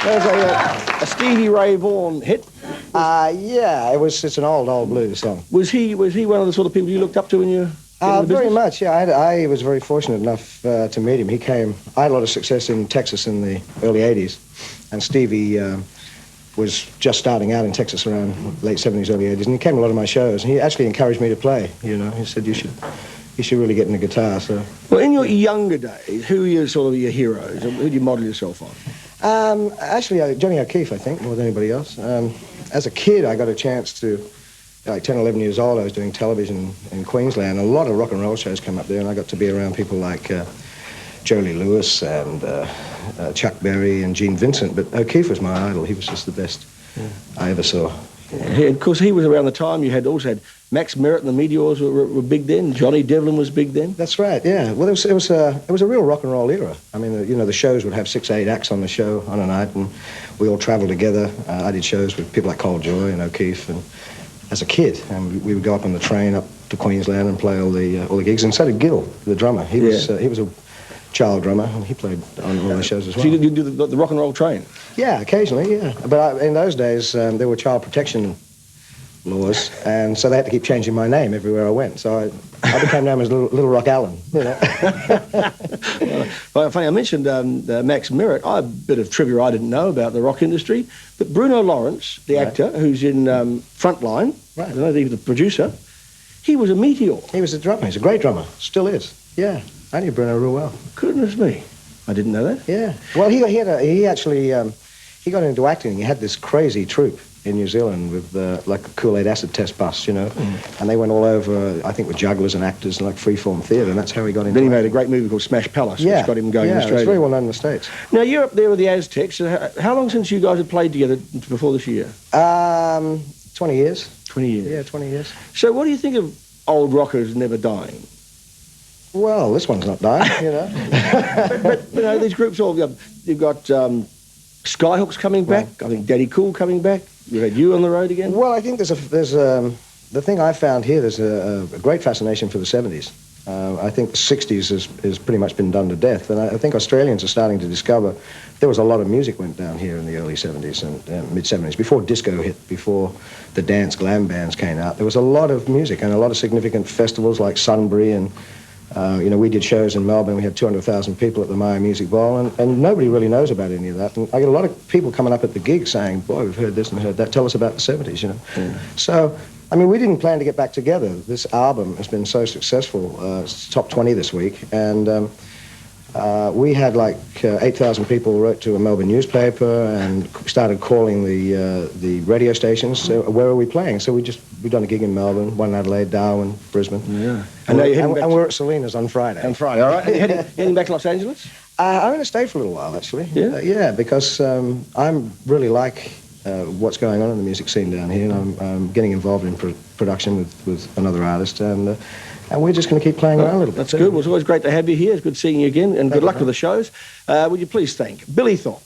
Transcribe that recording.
There's a Stevie Ray Vaughan hit. Yeah, it's an old blues song. Was he one of the sort of people you looked up to when you? Very much, yeah. I was very fortunate enough to meet him. I had a lot of success in Texas in the early 80s, and Stevie was just starting out in Texas around late 70s, early 80s, and he came to a lot of my shows, and he actually encouraged me to play, you know. He said, you should really get into guitar, so... Well, in your younger days, who are sort of your heroes? Who do you model yourself on? Actually, Johnny O'Keefe, I think, more than anybody else. As a kid, I got a chance to... Like 10, 11 years old, I was doing television in Queensland. A lot of rock and roll shows come up there, and I got to be around people like Jolie Lewis and Chuck Berry and Gene Vincent. But O'Keefe was my idol. He was just the best I ever saw. Yeah. Of course, he was around the time you also had Max Merritt and the Meteors were big then. Johnny Devlin was big then. That's right. Yeah. Well, it was a real rock and roll era. I mean, you know, the shows would have 6, 8 acts on the show on a night, and we all travelled together. I did shows with people like Cole Joy and O'Keefe and. As a kid, and we would go up on the train up to Queensland and play all the gigs. And so did Gil, the drummer. He was a child drummer, and he played on all the shows as well. So you do the rock and roll train? Yeah, occasionally, yeah. But in those days, there were child protection laws, and so they had to keep changing my name everywhere I went. So I became known as Little Rock Allen. You know? Well, funny, I mentioned Max Merritt. A bit of trivia I didn't know about the rock industry, but Bruno Lawrence, the actor who's in Frontline, I don't know if he was the producer, he was a Meteor. He was a drummer. He's a great drummer. Still is. Yeah, I knew Bruno real well. Goodness me, I didn't know that. Yeah. Well, he actually got into acting. He had this crazy troupe in New Zealand with like a Kool-Aid acid test bus, you know, and they went all over, I think, with jugglers and actors and like freeform theatre, and that's how he got into. Then he made a great movie called Smash Palace, which got him going in Australia. Yeah, it's very well known in the States. Now, you're up there with the Aztecs. How long since you guys had played together before this year? 20 years. 20 years? Yeah, 20 years. So what do you think of old rockers never dying? Well, this one's not dying, you know. but you know, these groups you've got Skyhooks coming back, I think Daddy Cool coming back. You had you on the road again? Well, I think there's the thing I found here, there's a great fascination for the 70s. I think the 60s has pretty much been done to death, and I think Australians are starting to discover there was a lot of music went down here in the early 70s and mid-70s. Before disco hit, before the dance glam bands came out, there was a lot of music and a lot of significant festivals like Sunbury and you know, we did shows in Melbourne. We had 200,000 people at the Maya Music Bowl, and nobody really knows about any of that. And I get a lot of people coming up at the gig saying, boy, we've heard this and heard that. Tell us about the 70s, you know. Yeah. So, I mean, we didn't plan to get back together. This album has been so successful. It's top 20 this week. And we had like 8,000 people wrote to a Melbourne newspaper and started calling the radio stations. So where are we playing? So we've done a gig in Melbourne, one in Adelaide, Darwin, Brisbane. Yeah. And we're at Salinas on Friday. On Friday, all right. Heading back to Los Angeles? I'm going to stay for a little while, actually. Yeah? Yeah, because I'm really like what's going on in the music scene down here, and I'm getting involved in production with another artist, and we're just going to keep playing around a little bit. That's good. Well, it's always great to have you here. It's good seeing you again, and good luck with the shows. Would you please thank Billy Thorpe.